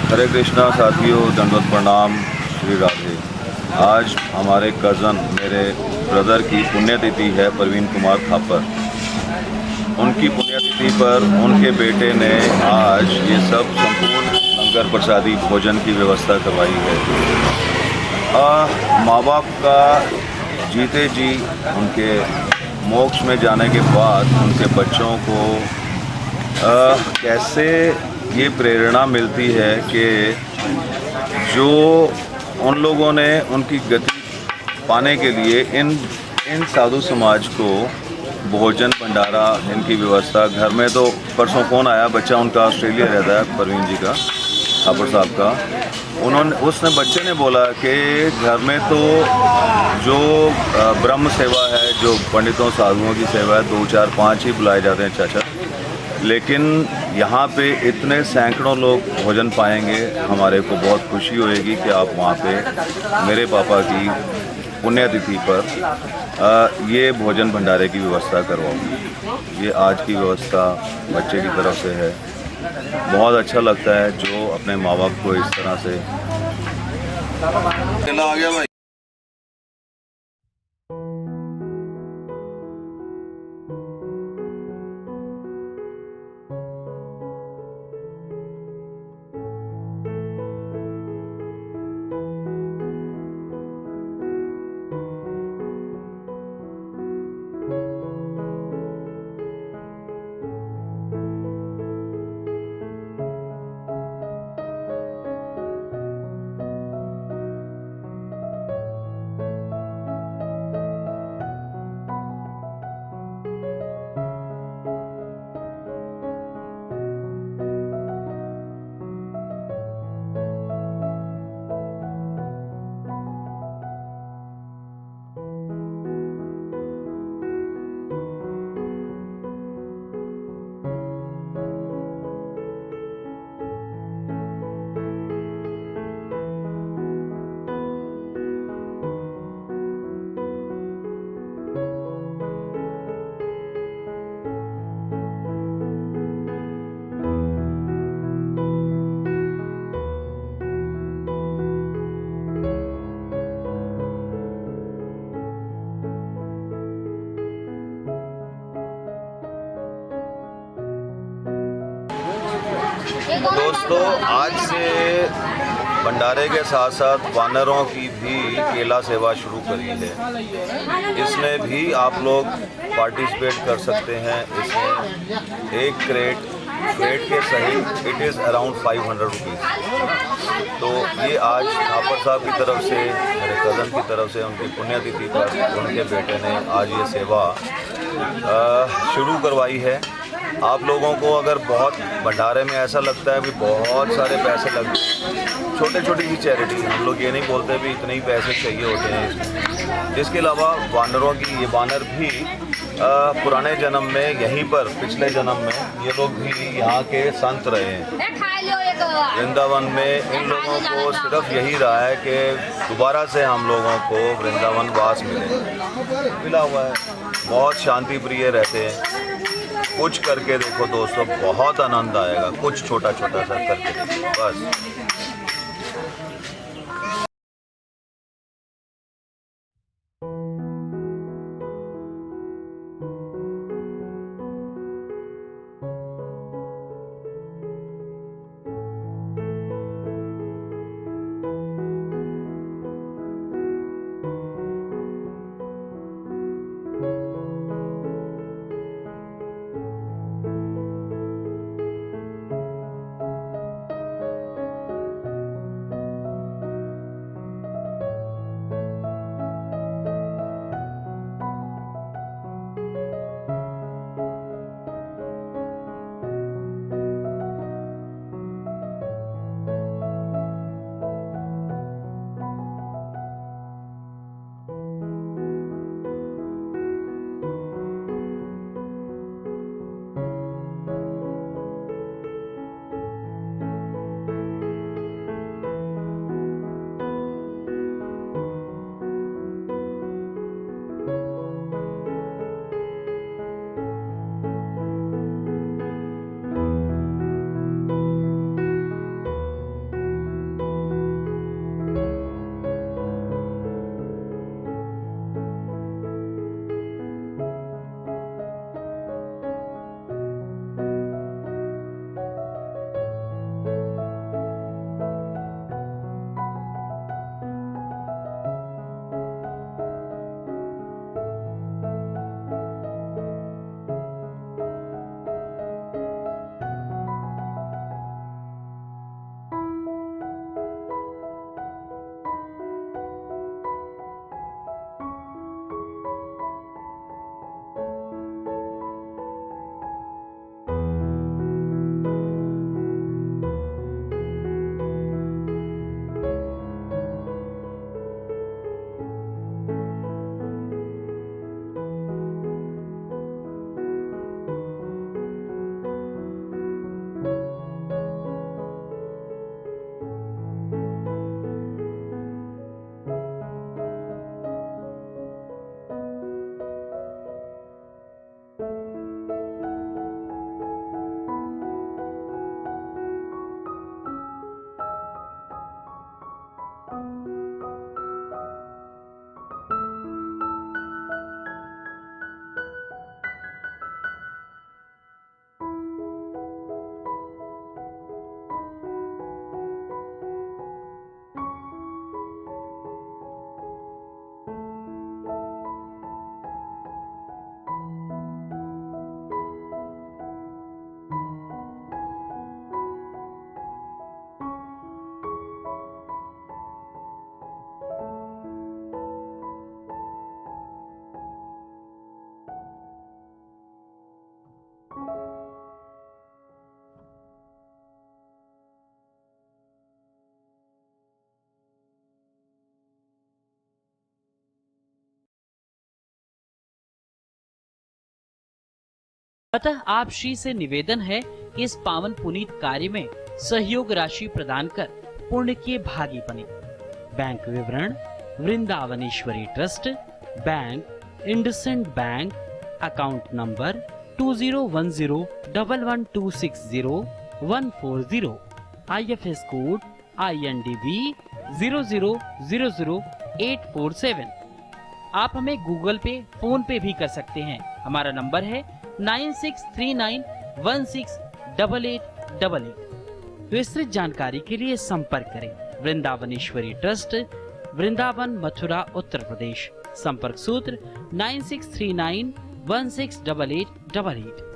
हरे कृष्णा साथियों, दंडवत प्रणाम, श्री राधे। आज हमारे कज़न, मेरे ब्रदर की पुण्यतिथि है, प्रवीण कुमार थापर। उनकी पुण्यतिथि पर उनके बेटे ने आज ये सब संपूर्ण लंगर प्रसादी भोजन की व्यवस्था करवाई है। माँ बाप का जीते जी उनके मोक्ष में जाने के बाद उनके बच्चों को कैसे ये प्रेरणा मिलती है कि जो उन लोगों ने उनकी गति पाने के लिए इन साधु समाज को भोजन भंडारा इनकी व्यवस्था घर में। तो परसों फ़ोन आया, बच्चा उनका ऑस्ट्रेलिया रहता है, प्रवीण जी का, थापर साहब का। उसने बच्चे ने बोला कि घर में तो जो ब्रह्म सेवा है, जो पंडितों साधुओं की सेवा है, 2 4 5 ही बुलाए जाते हैं चाचा, लेकिन यहाँ पे इतने सैकड़ों लोग भोजन पाएंगे। हमारे को बहुत खुशी होएगी कि आप वहाँ पे मेरे पापा की पुण्यतिथि पर ये भोजन भंडारे की व्यवस्था करवाओ। ये आज की व्यवस्था बच्चे की तरफ से है। बहुत अच्छा लगता है जो अपने माँ बाप को इस तरह से आ गया भाई। दोस्तों, आज से भंडारे के साथ साथ वानरों की भी केला सेवा शुरू करी है। इसमें भी आप लोग पार्टिसिपेट कर सकते हैं। इसमें एक क्रेट के सही इट इज़ अराउंड 500 रुपीज़। तो ये आज थापर साहब की तरफ से, मेरे कज़न की तरफ से, उनकी पुण्यतिथि पर उनके बेटे ने आज ये सेवा शुरू करवाई है। आप लोगों को अगर बहुत भंडारे में ऐसा लगता है भी बहुत सारे पैसे लगते हैं, छोटे छोटी सी चैरिटी, हम लोग ये नहीं बोलते भी इतने ही पैसे चाहिए होते हैं इसमें। इसके अलावा वानरों की, ये वानर भी पुराने जन्म में यहीं पर, पिछले जन्म में ये लोग भी यहाँ के संत रहे हैं वृंदावन में। इन लोगों को सिर्फ यही रहा है कि दोबारा से हम लोगों को वृंदावन वास मिला हुआ है। बहुत शांति प्रिय रहते हैं। कुछ करके देखो दोस्तों, बहुत आनंद आएगा। कुछ छोटा छोटा सा करके बस। अतः आप श्री से निवेदन है कि इस पावन पुनीत कार्य में सहयोग राशि प्रदान कर पुण्य के भागी बने। बैंक विवरण: Vrindavaneshwari trust, bank IndusInd bank, account number 201011260140, IFS code INDB 0000847। आप हमें गूगल पे, फोन पे भी कर सकते हैं। हमारा नंबर है 9639168888। विस्तृत जानकारी के लिए संपर्क करें वृंदावनेश्वरी ट्रस्ट, वृंदावन, मथुरा, उत्तर प्रदेश। संपर्क सूत्र 9639168888।